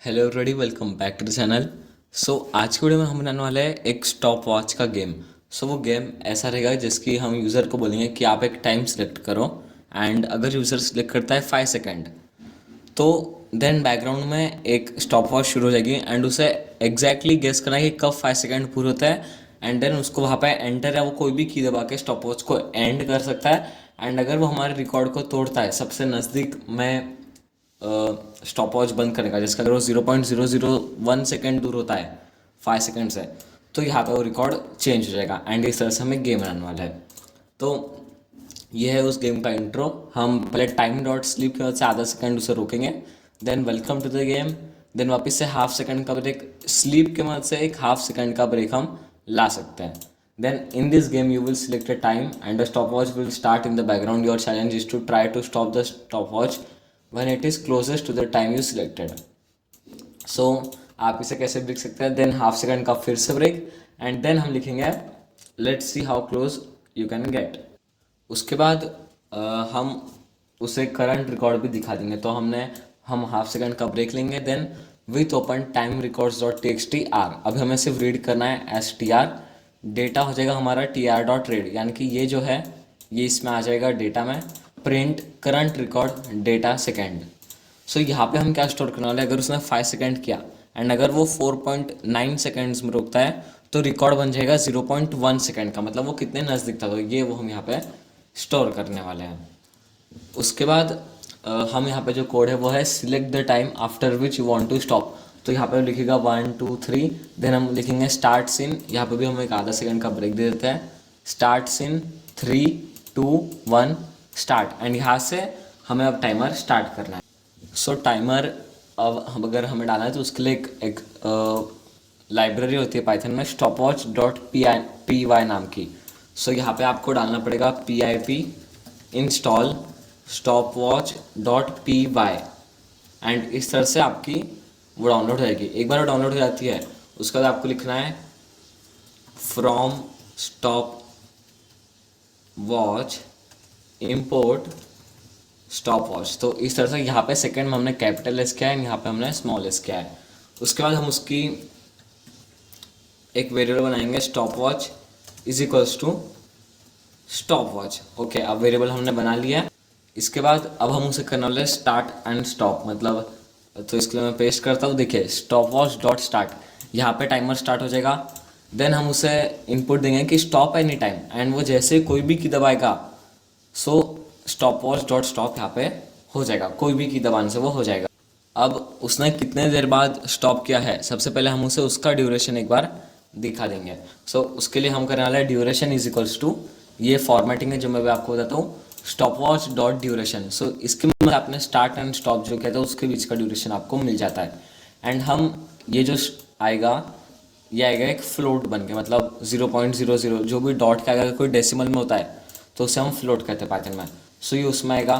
Hello everybody, welcome back to the channel. आज की video में हम बनाने वाले हैं एक स्टॉप वॉच का गेम। वो गेम ऐसा रहेगा जिसकी हम यूज़र को बोलेंगे कि आप एक टाइम सेलेक्ट करो, एंड अगर यूज़र सेलेक्ट करता है 5 सेकेंड, तो देन बैकग्राउंड में एक स्टॉप वॉच शुरू हो जाएगी एंड उसे एग्जैक्टली गेस करना है कि कब 5 सेकेंड पूरे होता है। एंड देन उसको वहाँ पे एंटर या वो कोई भी की दबा के स्टॉप वॉच को एंड कर सकता है। एंड अगर वो हमारे रिकॉर्ड को तोड़ता है सबसे नज़दीक में स्टॉप वॉच बंद करने का, जिसका अगर वो 0.001 सेकेंड दूर होता है 5 सेकेंड से, तो यहाँ पे वो रिकॉर्ड चेंज हो जाएगा। एंड इस तरह से हमें गेम बनाने वाला है। तो ये है उस गेम का इंट्रो। हम पहले टाइम डॉट स्लीप की मदद से आधा सेकंड उसे रोकेंगे, then welcome to the game, then वापस से हाफ सेकंड का ब्रेक, स्लीप की मदद से एक हाफ सेकंड का ब्रेक हम ला सकते हैं। Then in this game you will select a time and a stopwatch will start in the background. Your challenge is to try to stop the stopwatch when it is closest to the time you selected. So आप इसे कैसे लिख सकते हैं, than half second का फिर से break, and then हम लिखेंगे let's see how close you can get. उसके बाद हम उसे करंट रिकॉर्ड भी दिखा देंगे। तो हम हाफ सेकंड का ब्रेक लेंगे, then with open time records dot T X T R, अभी हमें सिर्फ रीड करना है एस टी आर, डेटा हो जाएगा हमारा टी आर डॉट रीड, यानी कि ये जो है ये इसमें आ जाएगा डेटा में, print current record data second. यहाँ पे हम क्या स्टोर करने वाले हैं, अगर उसने 5 सेकेंड किया एंड अगर वो 4.9 सेकेंड्स में रुकता है तो रिकॉर्ड बन जाएगा 0.1 सेकेंड का, मतलब वो कितने नज़दीक था। तो ये वो हम यहाँ पे स्टोर करने वाले हैं। उसके बाद हम यहाँ पे जो कोड है वो है select the time after which you want to stop. तो यहाँ पे लिखेगा 1 2 3, देन हम लिखेंगे स्टार्ट सीन, यहाँ पे भी हम एक आधा सेकंड का ब्रेक दे देते हैं, स्टार्ट सीन 3 2 1 स्टार्ट, एंड यहाँ से हमें अब टाइमर स्टार्ट करना है। टाइमर अब हम अगर हमें डालना है तो उसके लिए एक लाइब्रेरी होती है पाइथन में स्टॉपवॉच डॉट पी वाई नाम की। यहाँ पे आपको डालना पड़ेगा pip install stopwatch dot P Y, and इस तरह से आपकी वो डाउनलोड हो जाएगी। एक बार वो डाउनलोड हो जाती है उसके बाद आपको लिखना है from stop watch import stop watch. तो इस तरह से यहाँ पे सेकंड में हमने कैपिटल एस किया है, यहाँ पे हमने स्मॉल एस किया है। उसके बाद हम उसकी एक वेरिएबल बनाएंगे stop watch is equals to stop watch. Okay, अब वेरिएबल हमने बना लिया है। इसके बाद अब हम उसे करने वाले स्टार्ट एंड स्टॉप, मतलब तो इसके लिए मैं पेस्ट करता हूँ। देखिए स्टॉप वॉच डॉट स्टार्ट, यहाँ पे टाइमर स्टार्ट हो जाएगा। देन हम उसे इनपुट देंगे कि स्टॉप एनी टाइम, एंड वो जैसे कोई भी की दबाएगा स्टॉप वॉच डॉट स्टॉप यहाँ पे हो जाएगा, कोई भी की दबाने से वो हो जाएगा। अब उसने कितने देर बाद स्टॉप किया है, सबसे पहले हम उसे उसका ड्यूरेशन एक बार दिखा देंगे। उसके लिए हम करने वाला है ड्यूरेशन इज इक्वल्स टू, ये फॉर्मेटिंग है जो मैं भी आपको बताता हूँ, स्टॉप वॉच डॉट ड्यूरेशन। इसके मतलब आपने स्टार्ट एंड स्टॉप जो कहते हैं उसके बीच का ड्यूरेशन आपको मिल जाता है। एंड हम ये जो आएगा ये आएगा एक फ्लोट बन के, मतलब 0.00 जो भी डॉट का अगर कोई डेसिमल में होता है तो उसे हम फ्लोट कहते हैं पाइथन में। ये उसमें आएगा।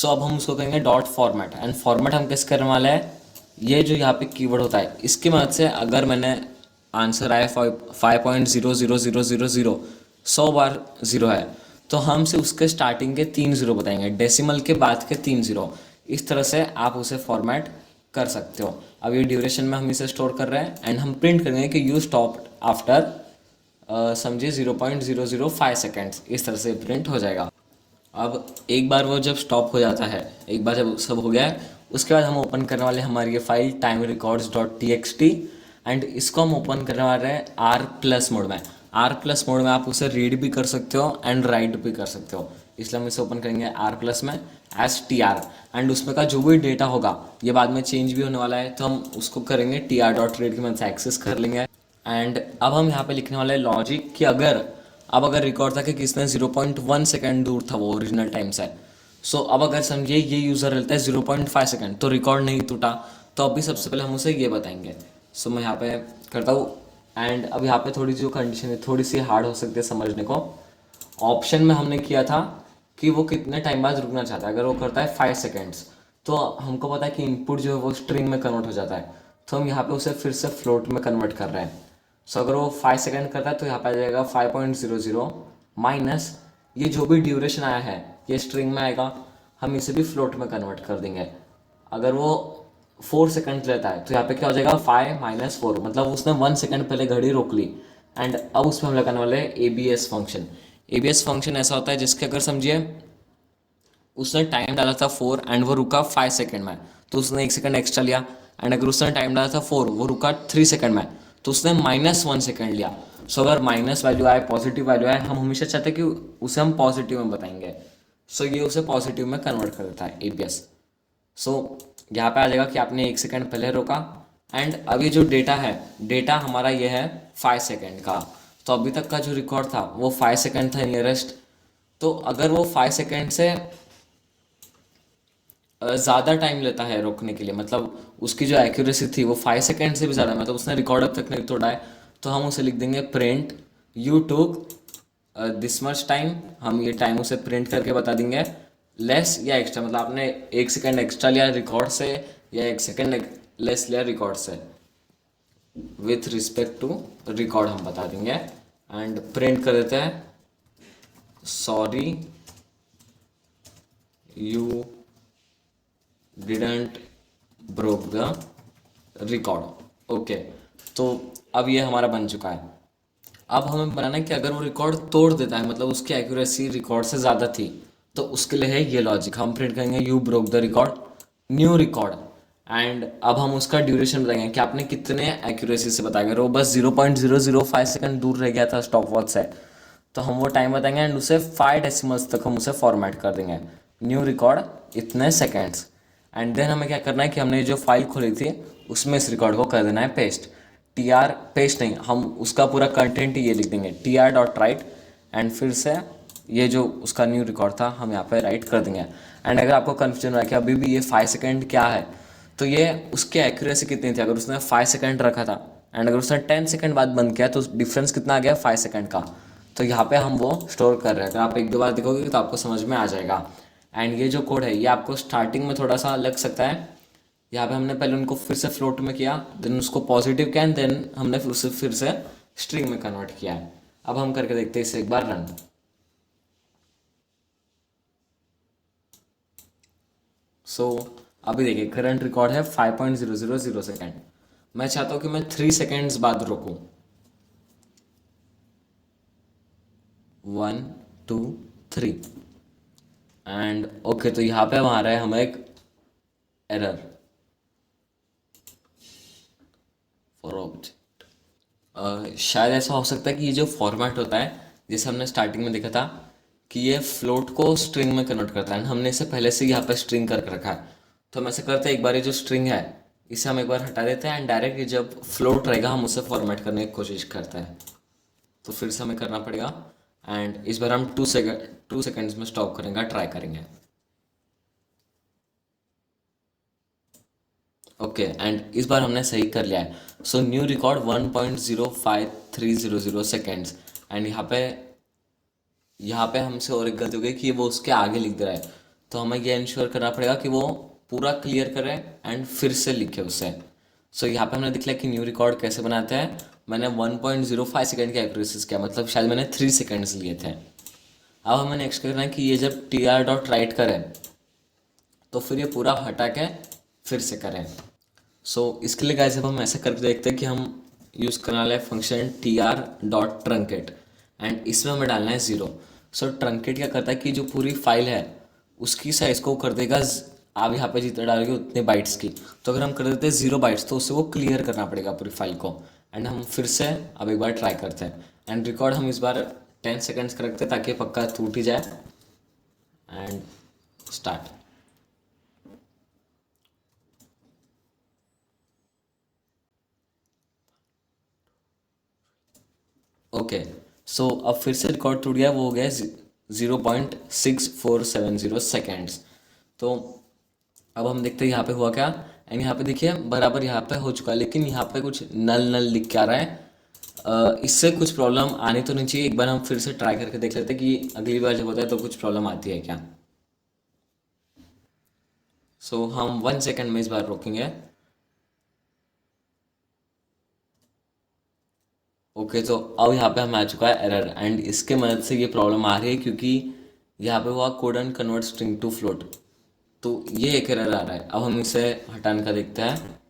अब हम उसको कहेंगे डॉट फॉर्मेट, एंड फॉर्मेट हम कैसे करने वाले हैं, ये जो यहाँ पे कीवर्ड होता है इसकी मदद से अगर मैंने आंसर आया 5.00000, 100 बार 0 है तो हम से उसके स्टार्टिंग के 3 0 बताएंगे, डेसिमल के बाद के 3 0। इस तरह से आप उसे फॉर्मेट कर सकते हो। अब ये ड्यूरेशन में हम इसे स्टोर कर रहे हैं, एंड हम प्रिंट करेंगे कि यू स्टॉप आफ्टर समझिए 0.005 सेकेंड्स, इस तरह से प्रिंट हो जाएगा। अब एक बार वो जब स्टॉप हो जाता है, एक बार जब सब हो गया है उसके बाद हम ओपन करने वाले हमारी ये file time records dot T X T, and इसको हम ओपन करने वाले हैं आर प्लस मोड में। आर प्लस मोड में आप उसे रीड भी कर सकते हो एंड राइट भी कर सकते हो, इसलिए हम इसे ओपन करेंगे आर प्लस में एस टी आर, एंड उसमें का जो भी डेटा होगा ये बाद में चेंज भी होने वाला है तो हम उसको करेंगे टी आर डॉट रीड की मदद से एक्सेस कर लेंगे। एंड अब हम यहाँ पे लिखने वाले लॉजिक कि अगर रिकॉर्ड था कि किसने 0.1 सेकेंड दूर था वो ओरिजिनल टाइम से। अब अगर समझिए ये यूज़र रहता है 0.5 सेकेंड तो रिकॉर्ड नहीं टूटा, तो अभी सबसे पहले हम उसे ये बताएंगे। मैं यहाँ पे करता हूँ, एंड अब यहाँ पे थोड़ी जो कंडीशन है थोड़ी सी हार्ड हो सकती है समझने को। ऑप्शन में हमने किया था कि वो कितने टाइम बाद रुकना चाहता है, अगर वो करता है 5 सेकेंड्स तो हमको पता है कि इनपुट जो है वो स्ट्रिंग में कन्वर्ट हो जाता है, तो हम यहाँ पे उसे फिर से फ्लोट में कन्वर्ट कर रहे हैं। अगर वो 5 सेकेंड करता है तो यहाँ पे आ जाएगा 5.00 माइनस ये जो भी ड्यूरेशन आया है ये स्ट्रिंग में आएगा, हम इसे भी फ्लोट में कन्वर्ट कर देंगे। अगर वो 4 सेकंड लेता है, तो यहाँ पे क्या हो जाएगा 5 - 4, मतलब उसने 1 सेकंड पहले घड़ी रोक ली। एंड अब उसमें हम लगाने वाले हैं ABS फंक्शन। ABS फंक्शन ऐसा होता है जिसके अगर समझिए उसने टाइम डाला था 4 एंड वो रुका 5 सेकंड में, तो उसने 1 सेकंड एक्स्ट्रा लिया। एंड अगर उसने टाइम डाला था 4, वो रुका 3 सेकंड में, तो उसने -1 सेकंड लिया। सो अगर माइनस वैल्यू आए पॉजिटिव वैल्यू आए, हम हमेशा चाहते हैं कि उसे हम पॉजिटिव में बताएंगे। सो ये उसे पॉजिटिव में कन्वर्ट कर देता है ABS। सो यहाँ पे आ जाएगा कि आपने 1 सेकंड पहले रोका। एंड अभी जो डेटा है, डेटा हमारा ये है 5 सेकंड का। तो अभी तक का जो रिकॉर्ड था वो 5 सेकंड था नियरेस्ट। तो अगर वो 5 सेकंड से ज़्यादा टाइम लेता है रोकने के लिए, मतलब उसकी जो एक्यूरेसी थी वो 5 सेकंड से भी ज़्यादा, मतलब उसने रिकॉर्ड अब तक नहीं तोड़ा है, तो हम उसे लिख देंगे print you took this much time. हम ये टाइम उसे प्रिंट करके बता देंगे, लेस या एक्स्ट्रा, मतलब आपने 1 सेकंड एक्स्ट्रा लिया रिकॉर्ड से या 1 सेकंड लेस लिया रिकॉर्ड से, विथ रिस्पेक्ट टू रिकॉर्ड हम बता देंगे। एंड प्रिंट कर देते हैं sorry you didn't broke the record. Okay, तो अब ये हमारा बन चुका है। अब हमें बनाना है कि अगर वो रिकॉर्ड तोड़ देता है, मतलब उसकी एक्यूरेसी रिकॉर्ड से ज़्यादा थी, तो उसके लिए है ये लॉजिक। हम प्रिंट करेंगे you broke the record new record. And अब हम उसका ड्यूरेशन बताएंगे कि आपने कितने एक्यूरेसी से बताया। अगर वो बस 0.005 सेकंड दूर रह गया था स्टॉप वॉच से, तो हम वो टाइम बताएंगे एंड उसे 5 डेसिमल्स तक हम उसे फॉर्मेट कर देंगे, न्यू रिकॉर्ड इतने सेकेंड्स। एंड देन हमें क्या करना है कि हमने जो फाइल खोली थी उसमें इस रिकॉर्ड को कर देना है पेस्ट। TR पेस्ट नहीं, हम उसका पूरा कंटेंट ही ये लिख देंगे TR.write। एंड फिर से ये जो उसका न्यू रिकॉर्ड था हम यहाँ पे राइट कर देंगे। एंड अगर आपको कन्फ्यूजन रहा कि अभी भी ये 5 सेकंड क्या है, तो ये उसकी एक्यूरेसी कितनी थी। अगर उसने 5 सेकंड रखा था एंड अगर उसने 10 सेकंड बाद बंद किया, तो डिफरेंस कितना आ गया 5 सेकंड का। तो यहाँ पे हम वो स्टोर कर रहे हैं। अगर आप एक दो बार देखोगे तो आपको समझ में आ जाएगा। एंड ये जो कोड है ये आपको स्टार्टिंग में थोड़ा सा लग सकता है। यहाँ पे हमने पहले उनको फिर से फ्लोट में किया, देन उसको पॉजिटिव किया, एंड देन हमने उसे फिर से स्ट्रिंग में कन्वर्ट किया है। अब हम करके देखते हैं इसे एक बार रन। सो अभी देखिए करंट रिकॉर्ड है 5.000 सेकेंड। मैं चाहता हूँ कि मैं 3 सेकेंड्स बाद रोकूँ। 1 2 3 एंड ओके, तो यहाँ पे हमारा है हमें एक एरर फॉर ऑब्जेक्ट। शायद ऐसा हो सकता है कि ये जो फॉर्मेट होता है, जैसे हमने स्टार्टिंग में देखा था कि ये फ्लोट को स्ट्रिंग में कन्वर्ट करता है, हमने इसे पहले से यहाँ पे स्ट्रिंग करके रखा है। तो हम ऐसे करते हैं, एक बार ये जो स्ट्रिंग है इसे हम एक बार हटा देते हैं एंड डायरेक्ट ये जब फ्लोट रहेगा हम उसे फॉर्मेट करने की कोशिश करते हैं। तो फिर से हमें करना पड़ेगा एंड इस बार हम 2 सेकेंड्स में स्टॉप करेंगे, ट्राई करेंगे। ओके, एंड इस बार हमने सही कर लिया है। So new record 1.05300 seconds. And यहाँ पे हमसे और एक गलती हो गई कि वो उसके आगे लिख दे रहा है। तो हमें ये इंश्योर करना पड़ेगा कि वो पूरा क्लियर करे एंड फिर से लिखे उसे। सो यहाँ पे हमने देख लिया कि न्यू रिकॉर्ड कैसे बनाते हैं। मैंने 1.05 सेकेंड की एक्यूरेसी किया, मतलब शायद मैंने 3 सेकेंड्स लिए थे। अब हमें नेक्स्ट करना है कि ये जब TR.write करें तो फिर ये पूरा हटा के फिर से करें। सो इसके लिए गाइस अब हम ऐसा करके देखते हैं कि हम यूज़ करने वाले फंक्शन TR.truncate एंड इसमें हमें डालना है 0। सो ट्रंकेट क्या करता है कि जो पूरी फाइल है उसकी साइज को कर देगा आप यहाँ पे जितना डालोगे उतने बाइट्स की। तो अगर हम कर देते हैं 0 बाइट्स तो उससे वो क्लियर करना पड़ेगा पूरी फाइल को। एंड हम फिर से अब एक बार ट्राई करते हैं एंड रिकॉर्ड हम इस बार 10 सेकेंड्स का रखते हैं ताकि पक्का टूट ही जाए। And start. ओके, सो अब फिर से रिकॉर्ड टूट गया, वो हो गया 0.6470 सेकेंड्स। तो अब हम देखते हैं यहाँ पे हुआ क्या। एंड यहाँ पे देखिए बराबर यहाँ पे हो चुका है, लेकिन यहाँ पे कुछ नल नल लिख के आ रहा है। इससे कुछ प्रॉब्लम आनी तो नहीं चाहिए। एक बार हम फिर से ट्राई करके देख लेते हैं कि अगली बार जब होता है तो कुछ प्रॉब्लम आती है क्या। सो हम 1 सेकेंड में इस बार रोकेंगे। ओके, तो अब यहाँ पे हमें आ चुका है एरर एंड इसके मदद से ये प्रॉब्लम आ रही है क्योंकि यहाँ पे हुआ code and convert string to float. तो ये एक एरर आ रहा है। अब हम इसे हटाने का देखते हैं।